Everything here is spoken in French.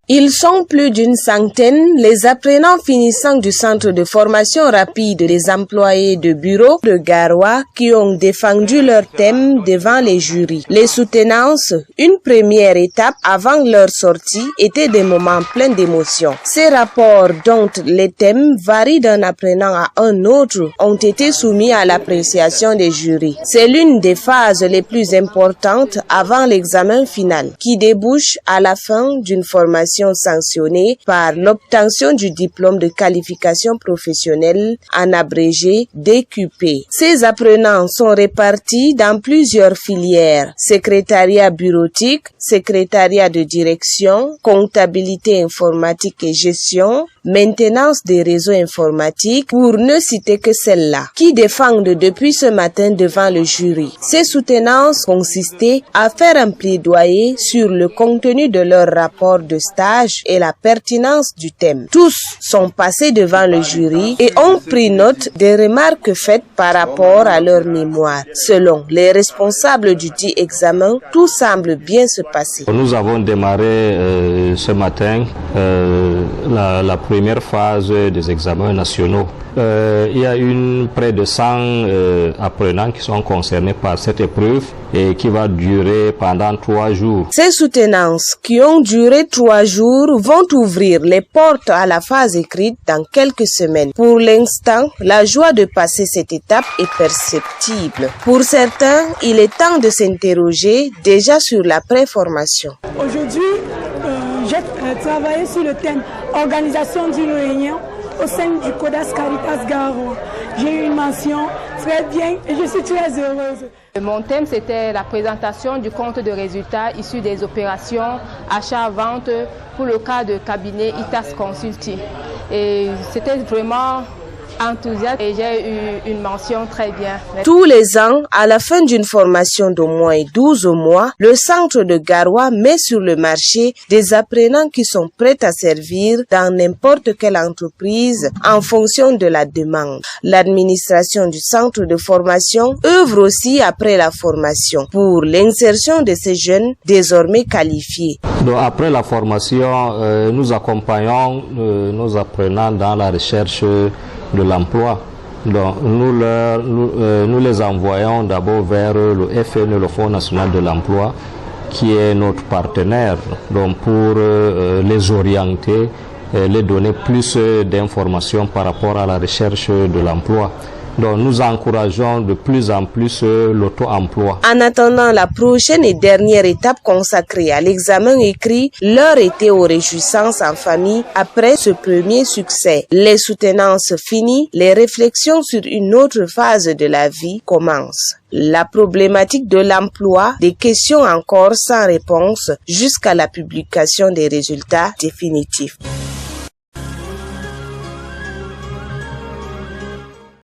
Ils sont plus d'une centaine, les apprenants finissants du centre de formation rapide des employés de bureau de Garoua qui ont défendu leur thème devant les jurys. Les soutenances, une première étape avant leur sortie, étaient des moments pleins d'émotions. Ces rapports dont les thèmes varient d'un apprenant à un autre ont été soumis à l'appréciation des jurys. C'est l'une des phases les plus importantes avant l'examen final qui débouche à la fin d'une formation sanctionnée par l'obtention du diplôme de qualification professionnelle en abrégé DQP. Ces apprenants sont répartis dans plusieurs filières: secrétariat bureautique, secrétariat de direction, comptabilité informatique et gestion, maintenance des réseaux informatiques, pour ne citer que celles-là, qui défendent depuis ce matin devant le jury. Ces soutenances consistaient à faire un plaidoyer sur le contenu de leur rapport de stage et la pertinence du thème. Tous sont passés devant le jury et ont pris note des remarques faites par rapport à leur mémoire. Selon les responsables du dit examen, tout semble bien se passer. Nous avons démarré ce matin la première phase des examens nationaux. Il y a près de 100 apprenants qui sont concernés par cette épreuve et qui va durer pendant 3 jours. Ces soutenances qui ont duré 3 jours vont ouvrir les portes à la phase écrite dans quelques semaines. Pour l'instant, la joie de passer cette étape est perceptible. Pour certains, il est temps de s'interroger déjà sur la préformation. Aujourd'hui, j'ai travaillé sur le thème organisation d'une réunion au sein du CODAS Caritas Garoua. J'ai eu une mention très bien et je suis très heureuse. Mon thème, c'était la présentation du compte de résultats issus des opérations achat-vente pour le cas de cabinet ITAS Consulting. Et c'était vraiment enthousiaste et j'ai eu une mention très bien. Tous les ans, à la fin d'une formation d'au moins 12 mois, le centre de Garoua met sur le marché des apprenants qui sont prêts à servir dans n'importe quelle entreprise en fonction de la demande. L'administration du centre de formation œuvre aussi après la formation pour l'insertion de ces jeunes désormais qualifiés. Donc, après la formation, nous accompagnons nos apprenants dans la recherche de l'emploi. Donc, nous les envoyons d'abord vers le FNE, le Fonds national de l'emploi, qui est notre partenaire, donc pour les orienter, les donner plus d'informations par rapport à la recherche de l'emploi. Donc nous encourageons de plus en plus l'auto-emploi. En attendant la prochaine et dernière étape consacrée à l'examen écrit, l'heure était aux réjouissances en famille après ce premier succès. Les soutenances finies, les réflexions sur une autre phase de la vie commencent. La problématique de l'emploi, des questions encore sans réponse jusqu'à la publication des résultats définitifs.